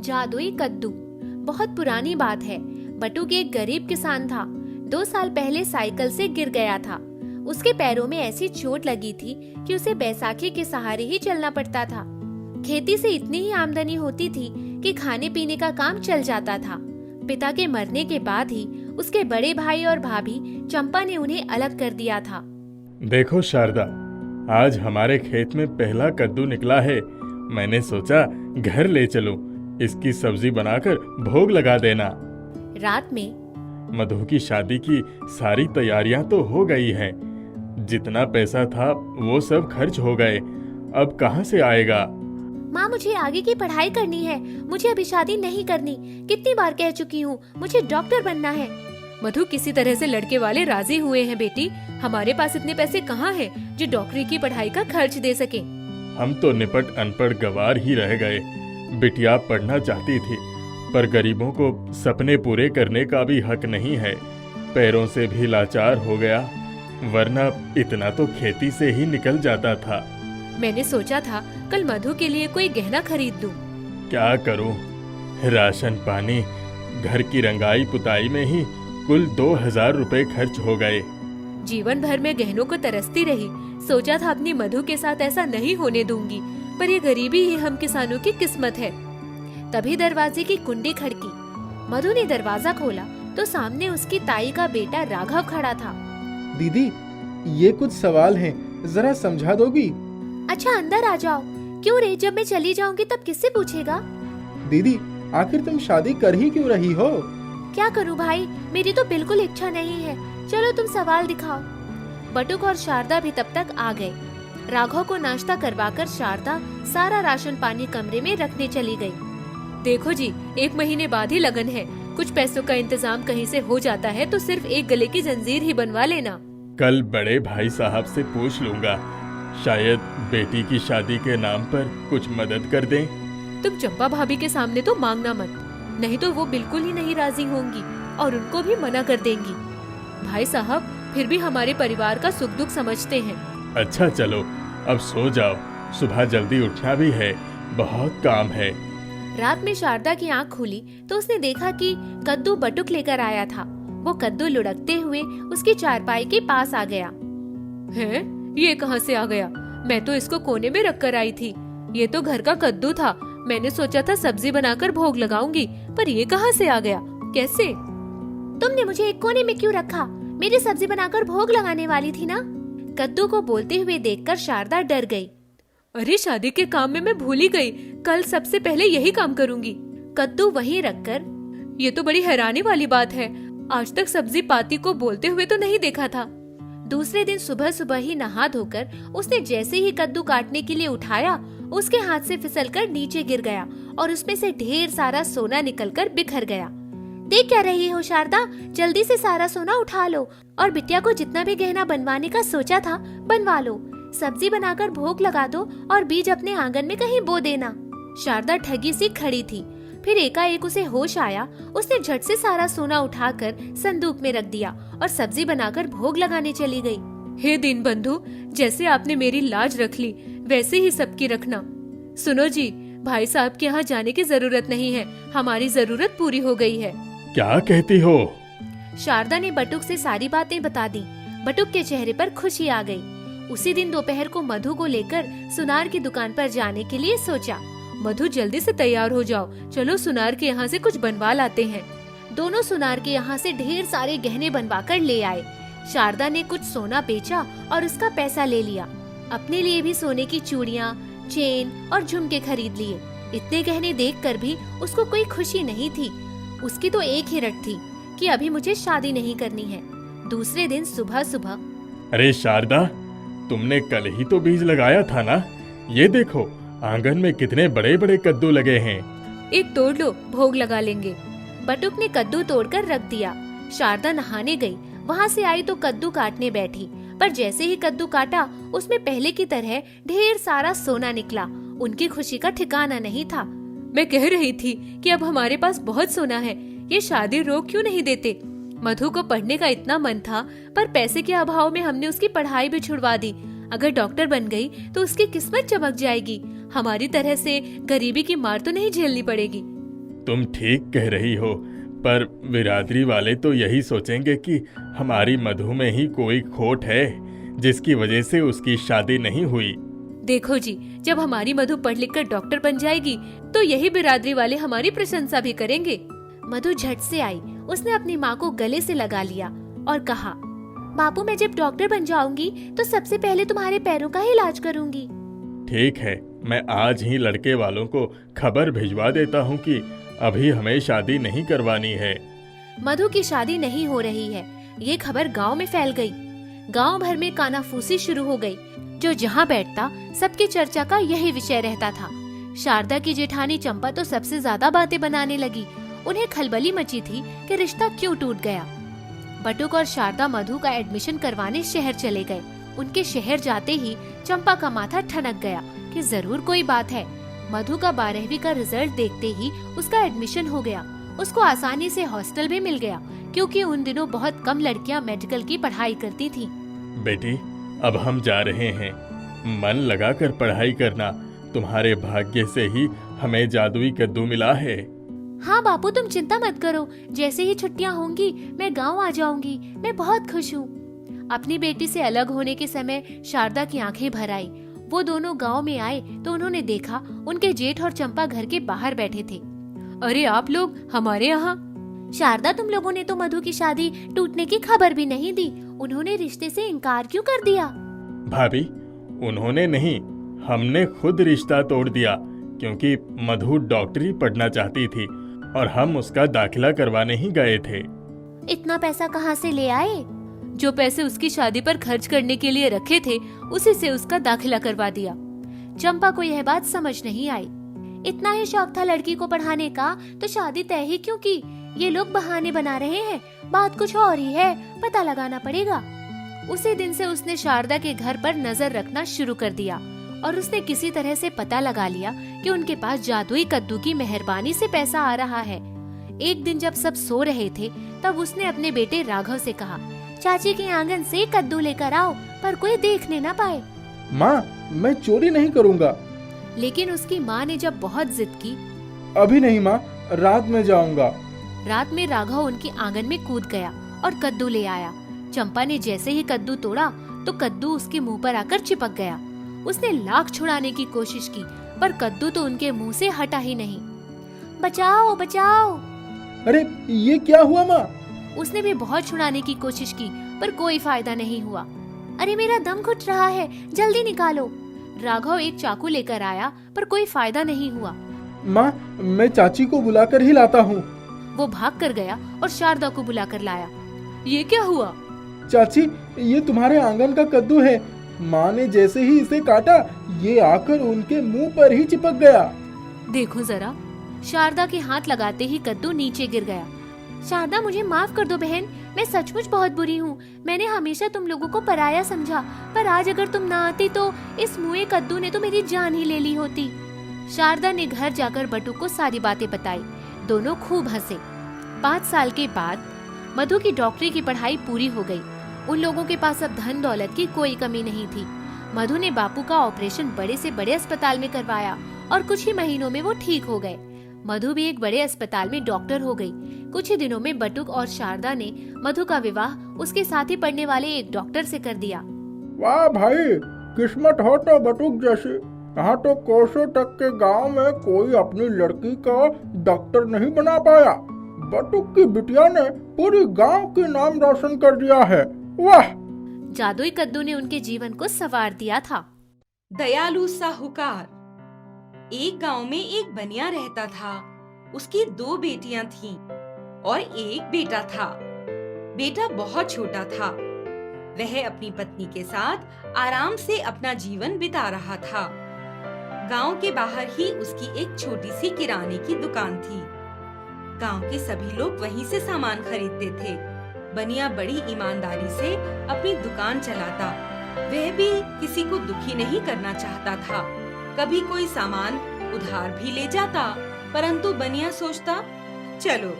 जादुई कद्दू। बहुत पुरानी बात है। बटुक एक गरीब किसान था। 2 साल पहले साइकिल से गिर गया था। उसके पैरों में ऐसी चोट लगी थी कि उसे बैसाखी के सहारे ही चलना पड़ता था। खेती से इतनी ही आमदनी होती थी कि खाने पीने का काम चल जाता था। पिता के मरने के बाद ही उसके बड़े भाई और भाभी चंपा ने उन्हें अलग कर दिया था। देखो शारदा, आज हमारे खेत में पहला कद्दू निकला है। मैंने सोचा घर ले चलूं, इसकी सब्जी बनाकर भोग लगा देना। रात में मधु की शादी की सारी तैयारियां तो हो गई हैं। जितना पैसा था वो सब खर्च हो गए। अब कहां से आएगा? माँ, मुझे आगे की पढ़ाई करनी है। मुझे अभी शादी नहीं करनी। कितनी बार कह चुकी हूँ, मुझे डॉक्टर बनना है। मधु, किसी तरह से लड़के वाले राजी हुए हैं बेटी। हमारे पास इतने पैसे कहाँ हैं जो डॉक्टरी की पढ़ाई का खर्च दे सके। हम तो निपट अनपढ़ गवार ही रह गए। बिटिया पढ़ना चाहती थी, पर गरीबों को सपने पूरे करने का भी हक नहीं है। पैरों से भी लाचार हो गया, वरना इतना तो खेती से ही निकल जाता था। मैंने सोचा था कल मधु के लिए कोई गहना खरीद दूं। क्या करूं? राशन पानी, घर की रंगाई पुताई में ही कुल 2000 रुपए खर्च हो गए। जीवन भर में गहनों को तरसती रही। सोचा था अपनी मधु के साथ ऐसा नहीं होने दूंगी, पर ये गरीबी ही हम किसानों की किस्मत है। तभी दरवाजे की कुंडी खड़की। मधु ने दरवाजा खोला तो सामने उसकी ताई का बेटा राघव खड़ा था। दीदी, ये कुछ सवाल हैं, जरा समझा दोगी? अच्छा, अंदर आ जाओ। क्यों रे, जब मैं चली जाऊंगी तब किससे पूछेगा? दीदी, आखिर तुम शादी कर ही क्यों रही हो? क्या करूं भाई, मेरी तो बिल्कुल इच्छा नहीं है। चलो तुम सवाल दिखाओ। बटुक और शारदा भी तब तक आ गए। राघव को नाश्ता करवाकर शारदा सारा राशन पानी कमरे में रखने चली गई। देखो जी, 1 महीने बाद ही लगन है। कुछ पैसों का इंतजाम कहीं से हो जाता है तो सिर्फ एक गले की जंजीर ही बनवा लेना। कल बड़े भाई साहब से पूछ लूंगा, शायद बेटी की शादी के नाम पर कुछ मदद कर दें। तुम चंपा भाभी के सामने तो मांगना मत, नहीं तो वो बिल्कुल ही नहीं राजी होंगी और उनको भी मना कर देंगी। भाई साहब फिर भी हमारे परिवार का सुख दुख समझते हैं। अच्छा चलो, अब सो जाओ, सुबह जल्दी उठना भी है, बहुत काम है। रात में शारदा की आंख खुली तो उसने देखा कि कद्दू बटुक लेकर आया था। वो कद्दू लुढ़कते हुए उसकी चारपाई के पास आ गया। हैं? ये कहाँ से आ गया? मैं तो इसको कोने में रख कर आई थी। ये तो घर का कद्दू था। मैंने सोचा था सब्जी बनाकर भोग लगाऊंगी, पर ये कहाँ से आ गया? कैसे? तुमने मुझे एक कोने में क्यों रखा? मेरी सब्जी बनाकर भोग लगाने वाली थी ना। कद्दू को बोलते हुए देखकर शारदा डर गई। अरे, शादी के काम में मैं भूल ही गई। कल सबसे पहले यही काम करूंगी। कद्दू वहीं रखकर, ये तो बड़ी हैरानी वाली बात है। आज तक सब्जी पाती को बोलते हुए तो नहीं देखा था। दूसरे दिन सुबह सुबह ही नहा धोकर उसने जैसे ही कद्दू काटने के लिए उठाया, उसके हाथ से फिसलकर नीचे गिर गया और उसमें से ढेर सारा सोना निकलकर बिखर गया। देख क्या रही हो शारदा, जल्दी से सारा सोना उठा लो और बिटिया को जितना भी गहना बनवाने का सोचा था बनवा लो। सब्जी बनाकर भोग लगा दो और बीज अपने आंगन में कहीं बो देना। शारदा ठगी सी खड़ी थी। फिर एकाएक उसे होश आया। उसने झट से सारा सोना उठाकर संदूक में रख दिया और सब्जी बनाकर भोग लगाने चली गई। हे दीनबंधु, जैसे आपने मेरी लाज रख ली वैसे ही सबकी रखना। सुनो जी, भाई साहब के यहाँ जाने की जरूरत नहीं है, हमारी जरूरत पूरी हो गई है। क्या कहती हो? शारदा ने बटुक से सारी बातें बता दी। बटुक के चेहरे पर खुशी आ गई। उसी दिन दोपहर को मधु को लेकर सुनार की दुकान पर जाने के लिए सोचा। मधु, जल्दी से तैयार हो जाओ, चलो सुनार के यहाँ से कुछ बनवा लाते हैं। दोनों सुनार के यहाँ से ढेर सारे गहने बनवाकर ले आए। शारदा ने कुछ सोना बेचा और उसका पैसा ले लिया। अपने लिए भी सोने की चूड़ियाँ, चेन और झुमके खरीद लिए। इतने गहने देखकर भी उसको कोई खुशी नहीं थी। उसकी तो एक ही रट थी कि अभी मुझे शादी नहीं करनी है। दूसरे दिन सुबह सुबह, अरे शारदा, तुमने कल ही तो बीज लगाया था ना? ये देखो, आंगन में कितने बड़े बड़े कद्दू लगे हैं। एक तोड़ लो, भोग लगा लेंगे। बटुक ने कद्दू तोड़कर रख दिया। शारदा नहाने गई। वहाँ से आई तो कद्दू काटने बैठी, पर जैसे ही कद्दू काटा उसमें पहले की तरह ढेर सारा सोना निकला। उनकी खुशी का ठिकाना नहीं था। मैं कह रही थी कि अब हमारे पास बहुत सोना है, ये शादी रोक क्यों नहीं देते? मधु को पढ़ने का इतना मन था, पर पैसे के अभाव में हमने उसकी पढ़ाई भी छुड़वा दी। अगर डॉक्टर बन गई तो उसकी किस्मत चमक जाएगी। हमारी तरह से गरीबी की मार तो नहीं झेलनी पड़ेगी। तुम ठीक कह रही हो, पर बिरादरी वाले तो यही सोचेंगे कि हमारी मधु में ही कोई खोट है जिसकी वजह से उसकी शादी नहीं हुई। देखो जी, जब हमारी मधु पढ़ लिख कर डॉक्टर बन जाएगी तो यही बिरादरी वाले हमारी प्रशंसा भी करेंगे। मधु झट से आई। उसने अपनी माँ को गले से लगा लिया और कहा, बापू मैं जब डॉक्टर बन जाऊंगी तो सबसे पहले तुम्हारे पैरों का ही इलाज करूंगी। ठीक है, मैं आज ही लड़के वालों को खबर भिजवा देता हूँ कि अभी हमें शादी नहीं करवानी है। मधु की शादी नहीं हो रही है, ये खबर गांव में फैल गई। गांव भर में कानाफूसी शुरू हो गई। जो जहां बैठता सबकी चर्चा का यही विषय रहता था। शारदा की जेठानी चंपा तो सबसे ज्यादा बातें बनाने लगी। उन्हें खलबली मची थी कि रिश्ता क्यों टूट गया। बटुक और शारदा मधु का एडमिशन करवाने शहर चले गए। उनके शहर जाते ही चंपा का माथा ठनक गया कि जरूर कोई बात है। मधु का 12वीं का रिजल्ट देखते ही उसका एडमिशन हो गया। उसको आसानी से हॉस्टल भी मिल गया, क्योंकि उन दिनों बहुत कम लड़कियां मेडिकल की पढ़ाई करती थीं। बेटी, अब हम जा रहे हैं। मन लगाकर पढ़ाई करना। तुम्हारे भाग्य से ही हमें जादुई कद्दू मिला है। हाँ बापू, तुम चिंता मत करो। जैसे ही छुट्टियाँ होंगी मैं गांव आ जाऊंगी। मैं बहुत खुश हूँ। अपनी बेटी से अलग होने के समय शारदा की आंखें भर आई। वो दोनों गांव में आए तो उन्होंने देखा उनके जेठ और चंपा घर के बाहर बैठे थे। अरे आप लोग हमारे यहाँ? शारदा, तुम लोगों ने तो मधु की शादी टूटने की खबर भी नहीं दी। उन्होंने रिश्ते से इनकार क्यों कर दिया? भाभी, उन्होंने नहीं, हमने खुद रिश्ता तोड़ दिया, क्योंकि मधु डॉक्टरी पढ़ना चाहती थी और हम उसका दाखिला करवाने ही गए थे। इतना पैसा कहाँ से ले आए? जो पैसे उसकी शादी पर खर्च करने के लिए रखे थे उसी से उसका दाखिला करवा दिया। चंपा को यह बात समझ नहीं आई। इतना ही शौक था लड़की को पढ़ाने का तो शादी तय ही क्यों की? ये लोग बहाने बना रहे हैं। बात कुछ और ही है, पता लगाना पड़ेगा। उसी दिन से उसने शारदा के घर पर नजर रखना शुरू कर दिया और उसने किसी तरह से पता लगा लिया कि उनके पास जादुई कद्दू की मेहरबानी से पैसा आ रहा है। एक दिन जब सब सो रहे थे तब उसने अपने बेटे राघव से कहा, चाची के आंगन से कद्दू लेकर आओ, पर कोई देखने ना पाए। माँ, मैं चोरी नहीं करूँगा। लेकिन उसकी माँ ने जब बहुत जिद की, अभी नहीं माँ, रात में जाऊंगा। रात में राघव उनके आंगन में कूद गया और कद्दू ले आया। चंपा ने जैसे ही कद्दू तोड़ा तो कद्दू उसके मुंह पर आकर चिपक गया। उसने लाख छुड़ाने की कोशिश की, पर कद्दू तो उनके मुंह से हटा ही नहीं। बचाओ बचाओ! अरे ये क्या हुआ माँ? उसने भी बहुत छुड़ाने की कोशिश की, पर कोई फायदा नहीं हुआ। अरे मेरा दम घुट रहा है, जल्दी निकालो। राघव एक चाकू लेकर आया, पर कोई फायदा नहीं हुआ। माँ, मैं चाची को बुलाकर ही लाता हूँ। वो भाग कर गया और शारदा को बुलाकर लाया। ये क्या हुआ? चाची, ये तुम्हारे आंगन का कद्दू है। माँ ने जैसे ही इसे काटा, ये आकर उनके मुंह पर ही चिपक गया। देखो जरा। शारदा के हाथ लगाते ही कद्दू नीचे गिर गया। शारदा, मुझे माफ कर दो बहन, मैं सचमुच बहुत बुरी हूँ। मैंने हमेशा तुम लोगों को पराया समझा, पर आज अगर तुम ना आती तो इस मुए कद्दू ने तो मेरी जान ही ले ली होती। शारदा ने घर जाकर बटुक को सारी बातें बताई। दोनों खूब हंसे। 5 साल के बाद मधु की डॉक्टरी की पढ़ाई पूरी हो गई। उन लोगों के पास अब धन दौलत की कोई कमी नहीं थी। मधु ने बापू का ऑपरेशन बड़े से बड़े अस्पताल में करवाया और कुछ ही महीनों में वो ठीक हो गए। मधु भी एक बड़े अस्पताल में डॉक्टर हो गई। कुछ ही दिनों में बटुक और शारदा ने मधु का विवाह उसके साथ ही पढ़ने वाले एक डॉक्टर से कर दिया। वाह भाई, किस्मत हो तो बटुक जैसी। यहाँ तो कोसों तक के गांव में कोई अपनी लड़की का डॉक्टर नहीं बना पाया। बटुक की बिटिया ने पूरी गांव के नाम रोशन कर दिया है। वाह! जादुई कद्दू ने उनके जीवन को संवार दिया था। दयालु साहूकार। एक गांव में एक बनिया रहता था। उसकी 2 बेटियां थीं और एक बेटा था। बेटा बहुत छोटा था। वह अपनी पत्नी के साथ आराम से अपना जीवन बिता रहा था। गांव के बाहर ही उसकी एक छोटी सी किराने की दुकान थी। गांव के सभी लोग वहीं से सामान खरीदते थे। बनिया बड़ी ईमानदारी से अपनी दुकान चलाता। वह भी किसी को दुखी नहीं करना चाहता था। कभी कोई सामान उधार भी ले जाता, परंतु बनिया सोचता, चलो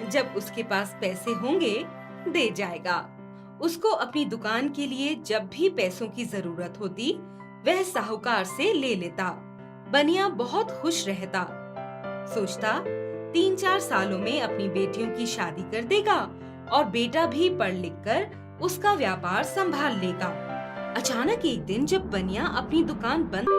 जब उसके पास पैसे होंगे दे जाएगा। उसको अपनी दुकान के लिए जब भी पैसों की जरूरत होती वह साहूकार से ले लेता। बनिया बहुत खुश रहता। सोचता, 3-4 सालों में अपनी बेटियों की शादी कर देगा और बेटा भी पढ़ लिख कर उसका व्यापार संभाल लेगा। अचानक एक दिन जब बनिया अपनी दुकान बंद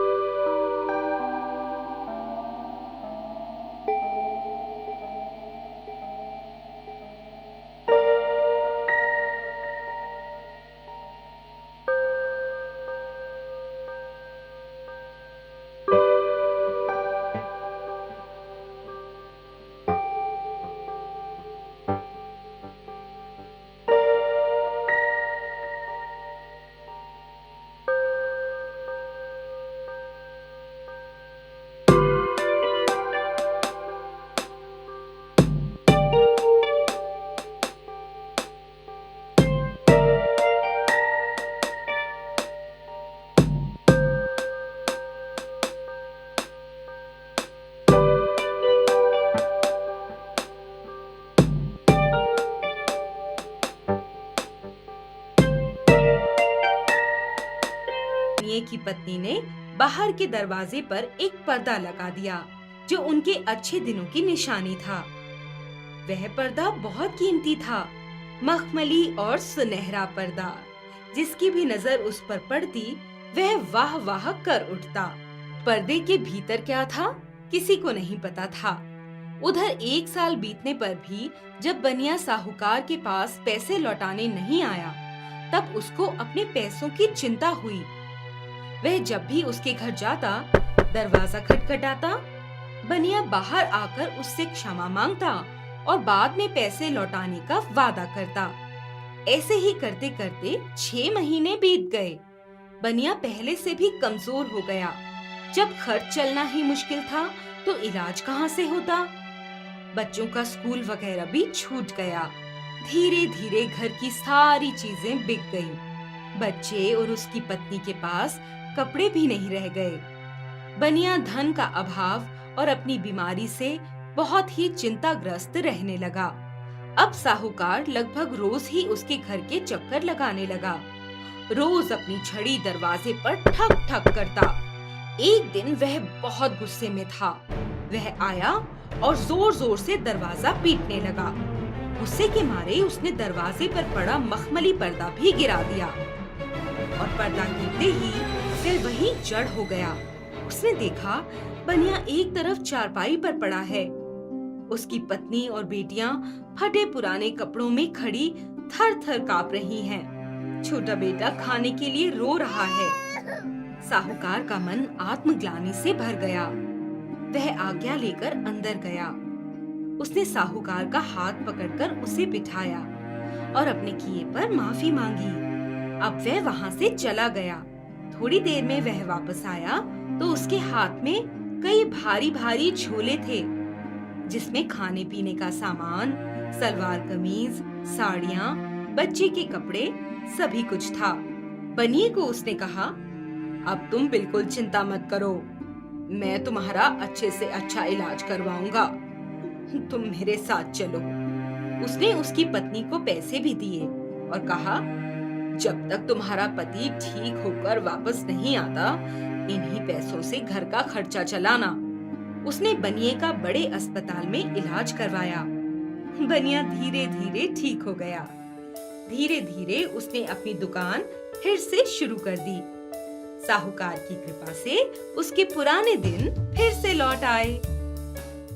की पत्नी ने बाहर के दरवाजे पर एक पर्दा लगा दिया जो उनके अच्छे दिनों की निशानी था। वह पर्दा बहुत कीमती था, मखमली और सुनहरा पर्दा। जिसकी भी नजर उस पर पड़ती वह वाह वाह कर उठता। पर्दे के भीतर क्या था किसी को नहीं पता था। उधर 1 साल बीतने पर भी जब बनिया साहूकार के पास पैसे लौटाने नहीं आया तब उसको अपने पैसों की चिंता हुई। वह जब भी उसके घर जाता दरवाजा खटखटाता, बनिया बाहर आकर उससे क्षमा मांगता और बाद में पैसे लौटाने का वादा करता। ऐसे ही करते करते 6 महीने बीत गए। बनिया पहले से भी कमजोर हो गया। जब खर्च चलना ही मुश्किल था तो इलाज कहाँ से होता। बच्चों का स्कूल वगैरह भी छूट गया। धीरे धीरे घर की सारी चीजें बिक गईं। बच्चे और उसकी पत्नी के पास कपड़े भी नहीं रह गए। बनिया धन का अभाव और अपनी बीमारी से बहुत ही चिंताग्रस्त रहने लगा। अब साहूकार लगभग रोज ही उसके घर के चक्कर लगाने लगा। रोज अपनी छड़ी दरवाजे पर ठक ठक करता। एक दिन वह बहुत गुस्से में था। वह आया और जोर जोर से दरवाजा पीटने लगा। गुस्से के मारे उसने दरवाजे पर पड़ा मखमली पर्दा भी गिरा दिया और पर्दा गिरते ही फिर वहीं जड़ हो गया। उसने देखा बनिया एक तरफ चारपाई पर पड़ा है। उसकी पत्नी और बेटियां फटे पुराने कपड़ों में खड़ी थर थर कांप रही हैं। छोटा बेटा खाने के लिए रो रहा है। साहूकार का मन आत्मग्लानि से भर गया। वह आज्ञा लेकर अंदर गया। उसने साहूकार का हाथ पकड़कर उसे बिठाया और अपने किए पर माफी मांगी। अब वह वहाँ से चला गया। थोड़ी देर में वह वापस आया तो उसके हाथ में कई भारी भारी झोले थे जिसमें खाने पीने का सामान, सलवार कमीज, साड़ियाँ, बच्चे के कपड़े सभी कुछ था। बनिए को उसने कहा, अब तुम बिल्कुल चिंता मत करो, मैं तुम्हारा अच्छे से अच्छा इलाज करवाऊंगा। तुम मेरे साथ चलो। उसने उसकी पत्नी को पैसे भी दिए और कहा, जब तक तुम्हारा पति ठीक होकर वापस नहीं आता इन्हीं पैसों से घर का खर्चा चलाना। उसने बनिए का बड़े अस्पताल में इलाज करवाया। बनिया धीरे धीरे ठीक हो गया। धीरे धीरे उसने अपनी दुकान फिर से शुरू कर दी। साहूकार की कृपा से उसके पुराने दिन फिर से लौट आए।